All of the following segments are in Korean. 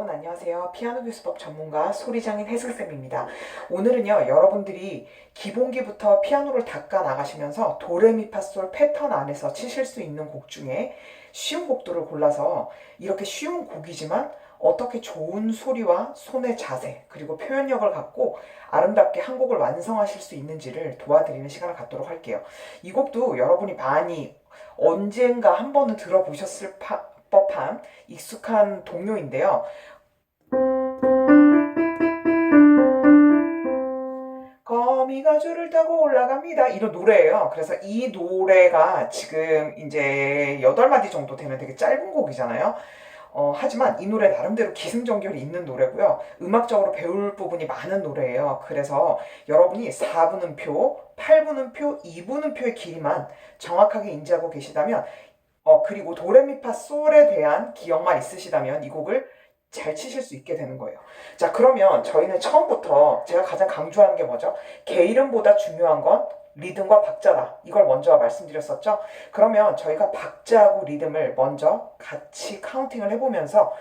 여러분 안녕하세요. 피아노 교수법 전문가 소리장인 혜슬쌤입니다. 오늘은요, 여러분들이 기본기부터 피아노를 닦아 나가시면서 도레미파솔 패턴 안에서 치실 수 있는 곡 중에 쉬운 곡들을 골라서 이렇게 쉬운 곡이지만 어떻게 좋은 소리와 손의 자세 그리고 표현력을 갖고 아름답게 한 곡을 완성하실 수 있는지를 도와드리는 시간을 갖도록 할게요. 이 곡도 여러분이 많이 언젠가 한 번은 들어보셨을 법한 익숙한 동요인데요. 거미가 줄을 타고 올라갑니다. 이런 노래예요. 그래서 이 노래가 지금 이제 8마디 정도 되는 되게 짧은 곡이잖아요. 하지만 이 노래 나름대로 기승전결이 있는 노래고요. 음악적으로 배울 부분이 많은 노래예요. 그래서 여러분이 4분음표, 8분음표, 2분음표의 길이만 정확하게 인지하고 계시다면 그리고 도레미파솔에 대한 기억만 있으시다면 이 곡을 잘 치실 수 있게 되는 거예요. 자, 그러면 저희는 처음부터 제가 가장 강조하는 게 뭐죠? 개 이름보다 중요한 건 리듬과 박자다. 이걸 먼저 말씀드렸었죠? 그러면 저희가 박자하고 리듬을 먼저 같이 카운팅을 해보면서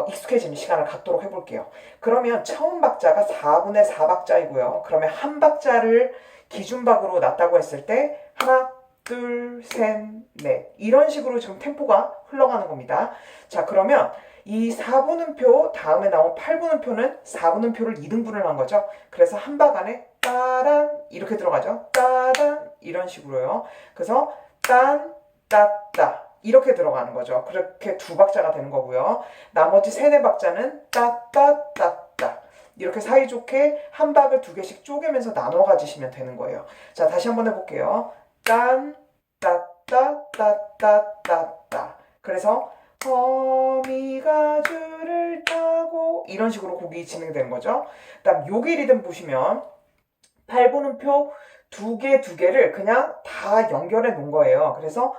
익숙해지는 시간을 갖도록 해볼게요. 그러면 처음 박자가 4분의 4박자이고요. 그러면 한 박자를 기준박으로 놨다고 했을 때 하나, 둘, 셋, 넷 이런 식으로 지금 템포가 흘러가는 겁니다. 자, 그러면 이 4분음표 다음에 나온 8분음표는 4분음표를 2등분을 한 거죠. 그래서 한 박 안에 따란 이렇게 들어가죠. 따단 이런 식으로요. 그래서 딴, 따따 이렇게 들어가는 거죠. 그렇게 두 박자가 되는 거고요. 나머지 세네 박자는 따따 따따 이렇게 사이좋게 한 박을 두 개씩 쪼개면서 나눠 가지시면 되는 거예요. 자, 다시 한번 해볼게요. 딴, 따따, 따따, 따따. 그래서 거미가 줄을 타고 이런 식으로 곡이 진행되는 거죠. 그다음 요기 리듬 보시면 8분음표 두 개를 그냥 다 연결해 놓은 거예요. 그래서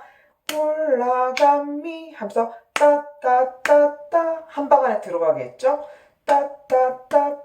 올라감미 하면서 따따따따 한 박 안에 들어가겠죠. 따따따따따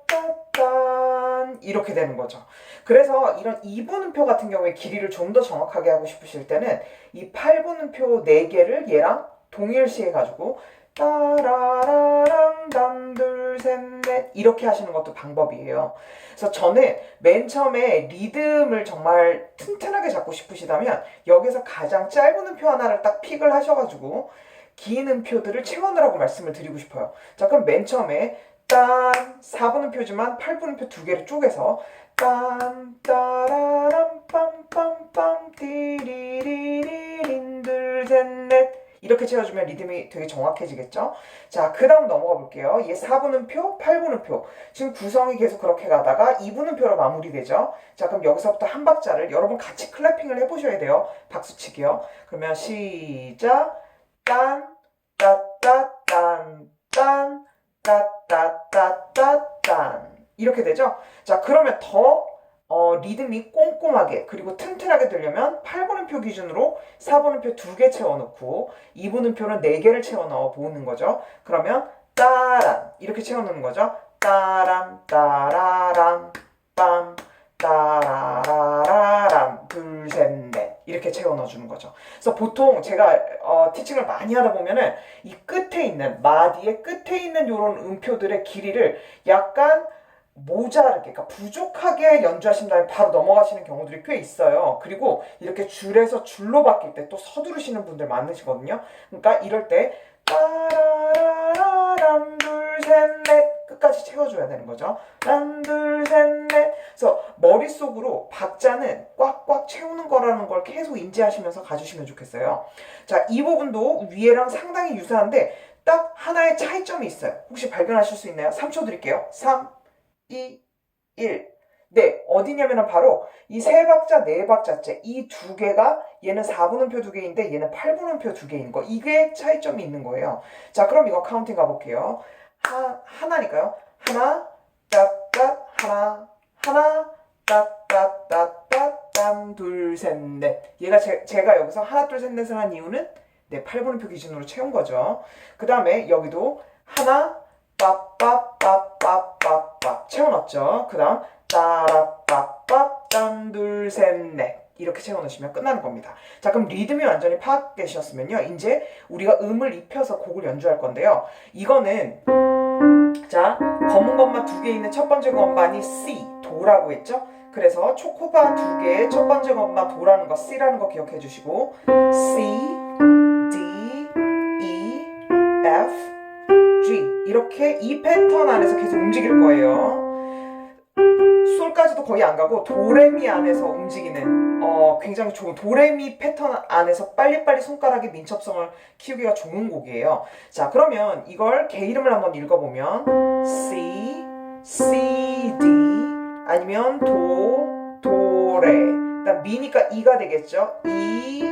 이렇게 되는 거죠. 그래서 이런 2분음표 같은 경우에 길이를 좀 더 정확하게 하고 싶으실 때는 이 8분음표 4개를 얘랑 동일시 해가지고 따라라람 담둘셋넷 이렇게 하시는 것도 방법이에요. 그래서 저는 맨 처음에 리듬을 정말 튼튼하게 잡고 싶으시다면 여기서 가장 짧은 음표 하나를 딱 픽을 하셔가지고 긴 음표들을 채워넣으라고 말씀을 드리고 싶어요. 자, 그럼 맨 처음에 딴 4분음표지만 8분음표 두 개를 쪼개서 딴 따라람 빰빰빰 띠리리리린 둘셋넷 이렇게 채워주면 리듬이 되게 정확해지겠죠? 자, 그 다음 넘어가 볼게요. 얘 4분음표, 8분음표. 지금 구성이 계속 그렇게 가다가 2분음표로 마무리되죠? 자, 그럼 여기서부터 한 박자를 여러분 같이 클래핑을 해보셔야 돼요. 박수치기요. 그러면 시작. 딴, 따따, 딴, 딴, 따따, 따따, 딴. 이렇게 되죠? 자, 그러면 더 리듬이 꼼꼼하게 그리고 튼튼하게 되려면 8분음표 기준으로 4분음표 2개 채워넣고 2분음표는 4개를 채워넣어 보는 거죠. 그러면 따란 이렇게 채워넣는 거죠. 따란 따라란 빰 따라라람 둘셋넷 이렇게 채워넣어주는 거죠. 그래서 보통 제가 티칭을 많이 하다 보면은 이 끝에 있는 마디의 끝에 있는 이런 음표들의 길이를 약간 모자르게, 그러니까 부족하게 연주하신다면 바로 넘어가시는 경우들이 꽤 있어요. 그리고 이렇게 줄에서 줄로 바뀔 때 또 서두르시는 분들 많으시거든요. 그러니까 이럴 때 따라라람 둘셋넷 끝까지 채워줘야 되는 거죠. 람 둘셋넷 그래서 머릿속으로 박자는 꽉꽉 채우는 거라는 걸 계속 인지하시면서 가주시면 좋겠어요. 자, 이 부분도 위에랑 상당히 유사한데 딱 하나의 차이점이 있어요. 혹시 발견하실 수 있나요? 3초 드릴게요. 3 2, 1. 네, 어디냐면은 바로 이 세 박자, 네 박자째 이 두 개가 얘는 4분음표 두 개인데 얘는 8분음표 두 개인 거. 이게 차이점이 있는 거예요. 자, 그럼 이거 카운팅 가볼게요. 하나니까요. 하나, 따따, 하나, 따따따따, 땀, 둘, 셋, 넷. 얘가 제가 여기서 하나, 둘, 셋, 넷을 한 이유는 네, 8분음표 기준으로 채운 거죠. 그 다음에 여기도 하나, 빠빠빠빠빠빠 채워넣었죠. 그 다음 따라빠빠 짠둘셋넷 이렇게 채워넣으시면 끝나는 겁니다. 자, 그럼 리듬이 완전히 파악되셨으면요, 이제 우리가 음을 입혀서 곡을 연주할 건데요. 이거는 자, 검은 것만 2개 있는 첫 번째 건반이 C, 도라고 했죠? 그래서 초코바 2개의 첫 번째 건반 도라는 거, C라는 거 기억해 주시고 C, D, E, F, G 이렇게 이 패턴 안에서 계속 움직일 거예요. 솔까지도 거의 안 가고 도레미 안에서 움직이는 굉장히 좋은 도레미 패턴 안에서 빨리빨리 손가락의 민첩성을 키우기가 좋은 곡이에요. 자, 그러면 이걸 개 이름을 한번 읽어보면 C, C, D 아니면 도, 도, 레 그다음 미니까 이가 되겠죠. 이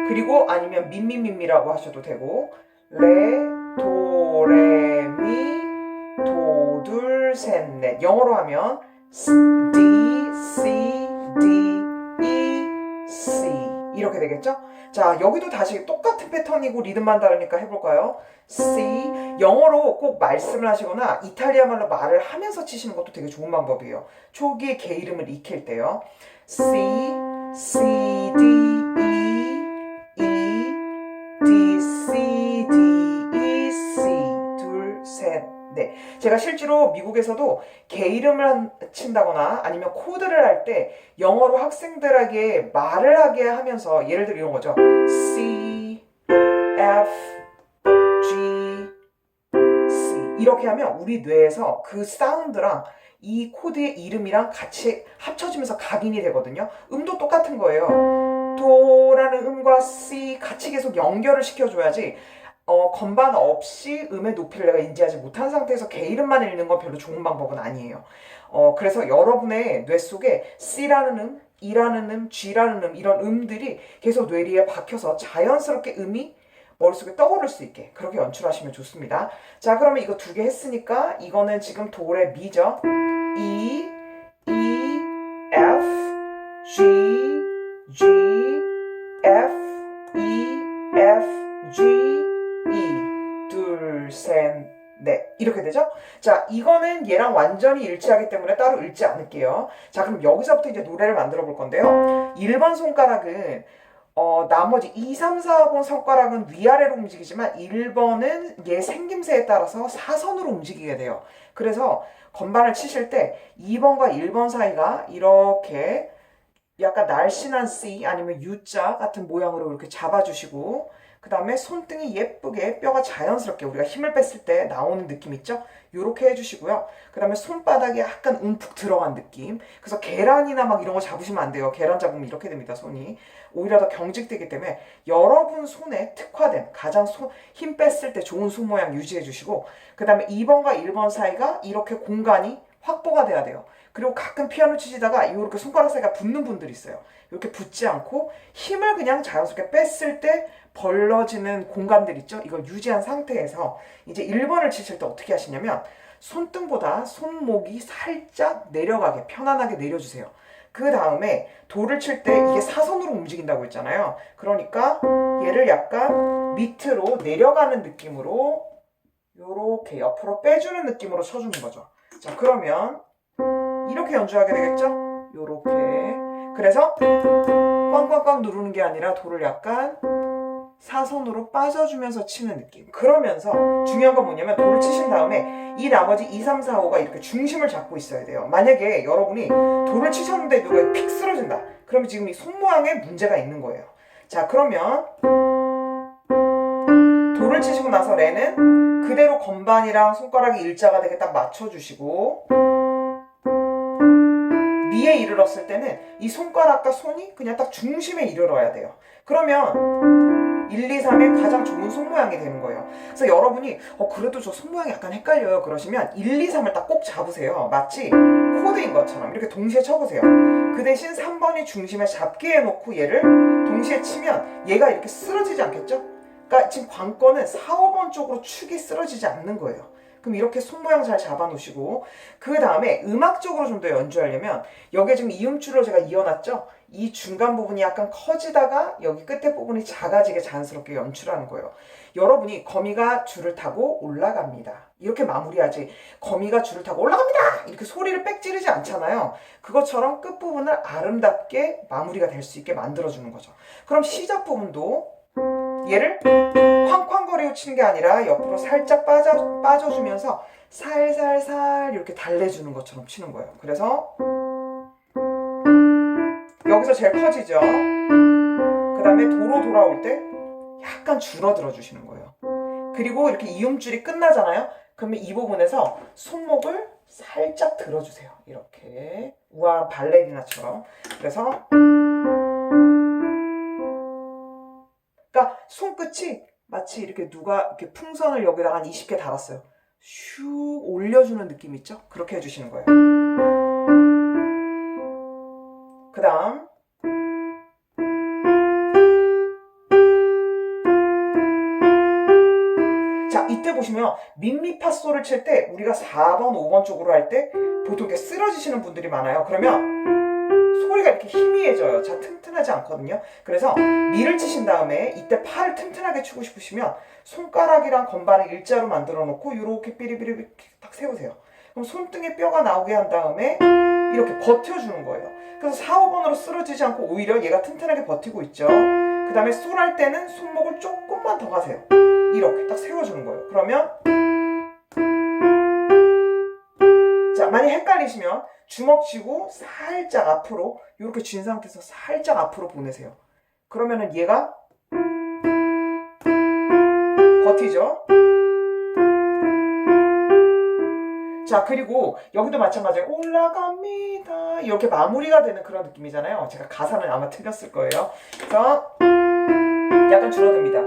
그리고 아니면 미미미미라고 하셔도 되고 레, 도, 레, 미 도, 둘, 셋, 넷 영어로 하면 D, C, D, E, C 이렇게 되겠죠? 자, 여기도 다시 똑같은 패턴이고 리듬만 다르니까 해볼까요? C 영어로 꼭 말씀을 하시거나 이탈리아 말로 말을 하면서 치시는 것도 되게 좋은 방법이에요. 초기에 개 이름을 익힐 때요. C, C, D, E, E, D, C, D, E, C 둘, 셋, 넷 제가 실제로 미국에서도 개 이름을 친다거나 아니면 코드를 할 때 영어로 학생들에게 말을 하게 하면서 예를 들어 이런 거죠. C, F, G, C 이렇게 하면 우리 뇌에서 그 사운드랑 이 코드의 이름이랑 같이 합쳐지면서 각인이 되거든요. 음도 똑같은 거예요. 도라는 음과 C 같이 계속 연결을 시켜줘야지 건반 없이 음의 높이를 내가 인지하지 못한 상태에서 개 이름만 읽는 건 별로 좋은 방법은 아니에요. 그래서 여러분의 뇌 속에 C라는 음, E라는 음, G라는 음 이런 음들이 계속 뇌리에 박혀서 자연스럽게 음이 머릿속에 떠오를 수 있게 그렇게 연출하시면 좋습니다. 자, 그러면 이거 2개 했으니까 이거는 지금 도, 레, 미죠. E, E, F, G, G, F, E, F, G, E 둘, 셋, 넷 이렇게 되죠? 자, 이거는 얘랑 완전히 일치하기 때문에 따로 읽지 않을게요. 자, 그럼 여기서부터 이제 노래를 만들어 볼 건데요. 1번 손가락은 나머지 2, 3, 4번 손가락은 위아래로 움직이지만 1번은 얘 생김새에 따라서 사선으로 움직이게 돼요. 그래서 건반을 치실 때 2번과 1번 사이가 이렇게 약간 날씬한 C 아니면 U자 같은 모양으로 이렇게 잡아주시고 그 다음에 손등이 예쁘게 뼈가 자연스럽게 우리가 힘을 뺐을 때 나오는 느낌 있죠? 요렇게 해주시고요. 그 다음에 손바닥에 약간 움푹 들어간 느낌. 그래서 계란이나 막 이런 거 잡으시면 안 돼요. 계란 잡으면 이렇게 됩니다, 손이. 오히려 더 경직되기 때문에 여러분 손에 특화된 가장 힘 뺐을 때 좋은 손 모양 유지해 주시고 그 다음에 2번과 1번 사이가 이렇게 공간이 확보가 돼야 돼요. 그리고 가끔 피아노 치시다가 이렇게 손가락 사이가 붙는 분들이 있어요. 이렇게 붙지 않고 힘을 그냥 자연스럽게 뺐을 때 벌러지는 공간들 있죠? 이걸 유지한 상태에서 이제 1번을 치실 때 어떻게 하시냐면 손등보다 손목이 살짝 내려가게 편안하게 내려주세요. 그 다음에 도를 칠 때 이게 사선으로 움직인다고 했잖아요. 그러니까 얘를 약간 밑으로 내려가는 느낌으로 요렇게 옆으로 빼주는 느낌으로 쳐주는 거죠. 자, 그러면 이렇게 연주하게 되겠죠? 요렇게. 그래서 꽝꽝꽝 누르는 게 아니라 도를 약간 사선으로 빠져주면서 치는 느낌. 그러면서 중요한 건 뭐냐면 도를 치신 다음에 이 나머지 2, 3, 4, 5가 이렇게 중심을 잡고 있어야 돼요. 만약에 여러분이 도를 치셨는데 누가 픽 쓰러진다. 그러면 지금 이 손 모양에 문제가 있는 거예요. 자, 그러면 도를 치시고 나서 레는 그대로 건반이랑 손가락이 일자가 되게 딱 맞춰주시고 미에 이르렀을 때는 이 손가락과 손이 그냥 딱 중심에 이르러야 돼요. 그러면 1, 2, 3의 가장 좋은 손 모양이 되는 거예요. 그래서 여러분이 그래도 저 손 모양이 약간 헷갈려요 그러시면 1, 2, 3을 딱 꼭 잡으세요. 마치 코드인 것처럼 이렇게 동시에 쳐보세요. 그 대신 3번이 중심에 잡게 해놓고 얘를 동시에 치면 얘가 이렇게 쓰러지지 않겠죠? 그러니까 지금 관건은 4, 5번 쪽으로 축이 쓰러지지 않는 거예요. 그럼 이렇게 손 모양 잘 잡아놓으시고 그 다음에 음악적으로 좀 더 연주하려면 여기에 지금 이음줄로 제가 이어놨죠? 이 중간 부분이 약간 커지다가 여기 끝에 부분이 작아지게 자연스럽게 연출하는 거예요. 여러분이 거미가 줄을 타고 올라갑니다. 이렇게 마무리하지 거미가 줄을 타고 올라갑니다! 이렇게 소리를 빽 지르지 않잖아요. 그것처럼 끝부분을 아름답게 마무리가 될 수 있게 만들어주는 거죠. 그럼 시작 부분도 얘를 쾅쾅거리고 치는 게 아니라 옆으로 살짝 빠져주면서 살살살 이렇게 달래주는 것처럼 치는 거예요. 그래서 여기서 제일 커지죠. 그 다음에 도로 돌아올 때 약간 줄어들어 주시는 거예요. 그리고 이렇게 이음줄이 끝나잖아요. 그러면 이 부분에서 손목을 살짝 들어주세요. 이렇게 우아한 발레리나처럼. 그래서 그러니까 손끝이 마치 이렇게 누가 이렇게 풍선을 여기다가 한 20개 달았어요. 슉 올려주는 느낌 있죠? 그렇게 해주시는 거예요. 그 다음 자, 이때 보시면 미미파솔을 칠 때 우리가 4번, 5번 쪽으로 할 때 보통 이렇게 쓰러지시는 분들이 많아요. 그러면 소리가 이렇게 희미해져요. 잘 튼튼하지 않거든요. 그래서 미를 치신 다음에 이때 팔을 튼튼하게 치고 싶으시면 손가락이랑 건반을 일자로 만들어 놓고 이렇게 삐리삐리 딱 세우세요. 그럼 손등에 뼈가 나오게 한 다음에 이렇게 버텨주는 거예요. 그래서 4, 5번으로 쓰러지지 않고 오히려 얘가 튼튼하게 버티고 있죠. 그 다음에 솔 할 때는 손목을 조금만 더 가세요. 이렇게 딱 세워주는 거예요. 그러면 자, 만약 헷갈리시면 주먹 쥐고 살짝 앞으로 이렇게 쥔 상태에서 살짝 앞으로 보내세요. 그러면은 얘가 버티죠. 자, 그리고 여기도 마찬가지예요. 올라갑니다. 이렇게 마무리가 되는 그런 느낌이잖아요. 제가 가사는 아마 틀렸을 거예요. 그래서 약간 줄어듭니다.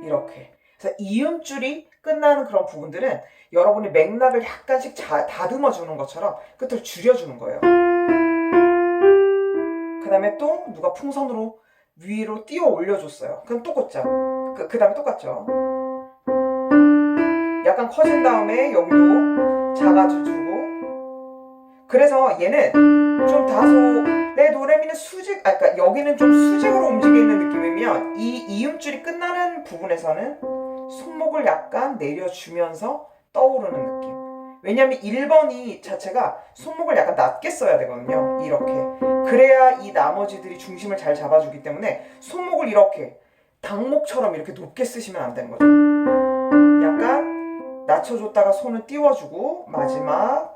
이렇게. 그래서 이음줄이 끝나는 그런 부분들은 여러분이 맥락을 약간씩 다듬어 주는 것처럼 끝을 줄여주는 거예요. 그 다음에 또 누가 풍선으로 위로 띄워 올려줬어요. 그럼 똑같죠. 그 다음에 똑같죠. 약간 커진 다음에 여기도 작아져주고. 그래서 얘는 좀 다소 내 노래미는 그러니까 여기는 좀 수직으로 움직이는 느낌이면 이 이음줄이 끝나는 부분에서는 손목을 약간 내려주면서 떠오르는 느낌. 왜냐면 1번이 자체가 손목을 약간 낮게 써야 되거든요. 이렇게. 그래야 이 나머지들이 중심을 잘 잡아주기 때문에 손목을 이렇게 닭목처럼 이렇게 높게 쓰시면 안 되는 거죠. 약간 낮춰줬다가 손을 띄워주고 마지막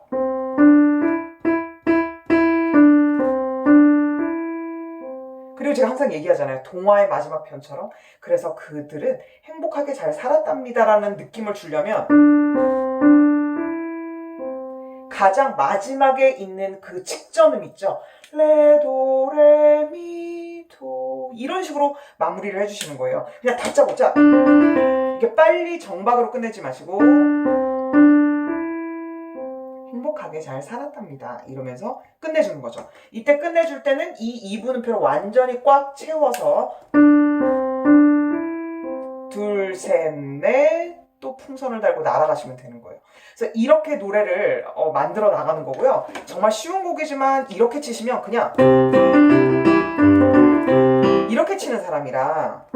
그리고 제가 항상 얘기하잖아요. 동화의 마지막 편처럼. 그래서 그들은 행복하게 잘 살았답니다라는 느낌을 주려면 가장 마지막에 있는 그 직전음 있죠. 레도 레미도 이런 식으로 마무리를 해주시는 거예요. 그냥 다짜고짜 이렇게 빨리 정박으로 끝내지 마시고 행복하게 잘 살았답니다. 이러면서 끝내주는 거죠. 이때 끝내줄 때는 이 2분음표를 완전히 꽉 채워서 둘, 셋, 넷 또 풍선을 달고 날아가시면 되는 거예요. 그래서 이렇게 노래를 만들어 나가는 거고요. 정말 쉬운 곡이지만 이렇게 치시면 그냥 이렇게 치는 사람이라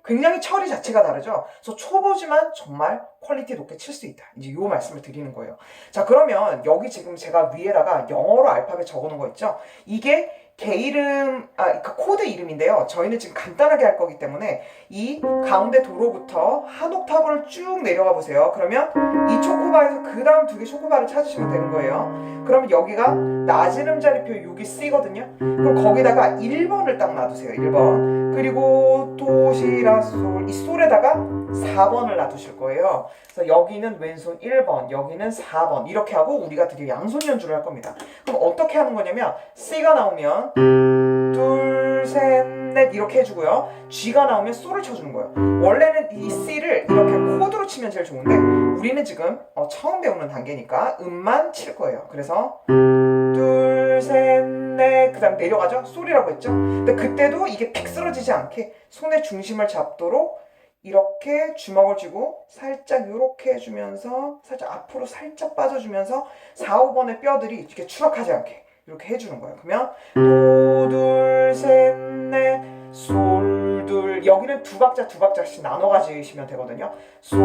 굉장히 처리 자체가 다르죠. 그래서 초보지만 정말 퀄리티 높게 칠 수 있다. 이제 요 말씀을 드리는 거예요. 자, 그러면 여기 지금 제가 위에다가 영어로 알파벳 적어놓은 거 있죠? 이게 개 이름, 그러니까 코드 이름인데요. 저희는 지금 간단하게 할 거기 때문에 이 가운데 도로부터 한 옥타브를 쭉 내려가 보세요. 그러면 이 초코바에서 그 다음 두 개 초코바를 찾으시면 되는 거예요. 그러면 여기가 낮은 음자리표 여기 C거든요. 그럼 거기다가 1번을 딱 놔두세요. 1번. 그리고 도시라솔 이 솔에다가 4번을 놔두실 거예요. 그래서 여기는 왼손 1번, 여기는 4번 이렇게 하고 우리가 드디어 양손 연주를 할 겁니다. 그럼 어떻게 하는 거냐면 C가 나오면 둘, 셋, 넷 이렇게 해주고요. G가 나오면 솔을 쳐주는 거예요. 원래는 이 C를 이렇게 코드로 치면 제일 좋은데 우리는 지금 처음 배우는 단계니까 음만 칠 거예요. 그래서 둘, 셋, 넷 그 다음 내려가죠? 솔이라고 했죠? 근데 그때도 이게 픽 쓰러지지 않게 손의 중심을 잡도록 이렇게 주먹을 쥐고 살짝 이렇게 해주면서 살짝 앞으로 살짝 빠져주면서 4, 5번의 뼈들이 이렇게 추락하지 않게 이렇게 해주는 거예요. 그러면 도, 둘, 셋, 넷, 솔, 둘 여기는 두 박자씩 나눠 가지시면 되거든요. 솔,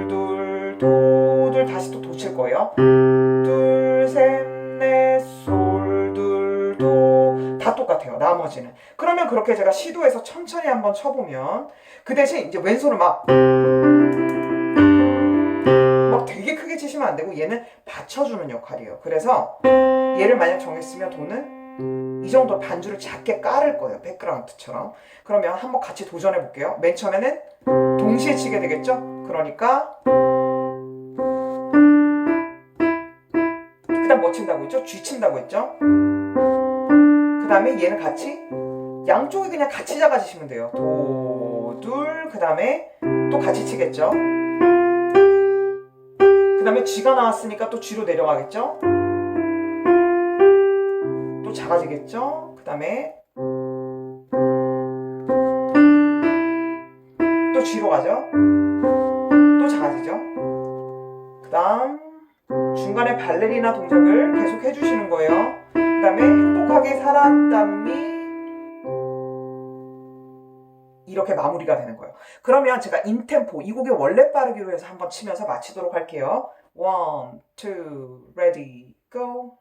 둘, 도, 여러분들 다시 또 도칠 거예요. 둘, 셋, 넷, 솔, 둘, 도. 다 똑같아요. 나머지는. 그러면 그렇게 제가 시도해서 천천히 한번 쳐보면 그 대신 이제 왼손을 막 되게 크게 치시면 안 되고 얘는 받쳐주는 역할이에요. 그래서 얘를 만약 정했으면 도는 이 정도 반주를 작게 깔을 거예요. 백그라운드처럼. 그러면 한번 같이 도전해 볼게요. 맨 처음에는 동시에 치게 되겠죠? 그러니까 그 다음 뭐 친다고 했죠? G 친다고 했죠? 그 다음에 얘는 같이 양쪽이 그냥 같이 작아지시면 돼요. 도, 둘, 그 다음에 또 같이 치겠죠? 그 다음에 G가 나왔으니까 또 G로 내려가겠죠? 또 작아지겠죠? 그 다음에 또 G로 가죠? 또 작아지죠? 그 다음 중간에 발레리나 동작을 계속 해주시는 거예요. 그 다음에 행복하게 살았담이 이렇게 마무리가 되는 거예요. 그러면 제가 인템포, 이 곡의 원래 빠르기로 해서 한번 치면서 마치도록 할게요. 1, 2, ready, go.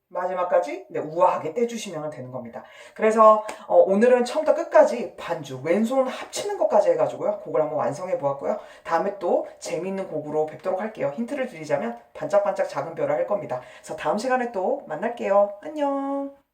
마지막까지 우아하게 떼주시면 되는 겁니다. 그래서 오늘은 처음부터 끝까지 반주, 왼손 합치는 것까지 해가지고요. 곡을 한번 완성해 보았고요. 다음에 또 재미있는 곡으로 뵙도록 할게요. 힌트를 드리자면 반짝반짝 작은 별을 할 겁니다. 그래서 다음 시간에 또 만날게요. 안녕.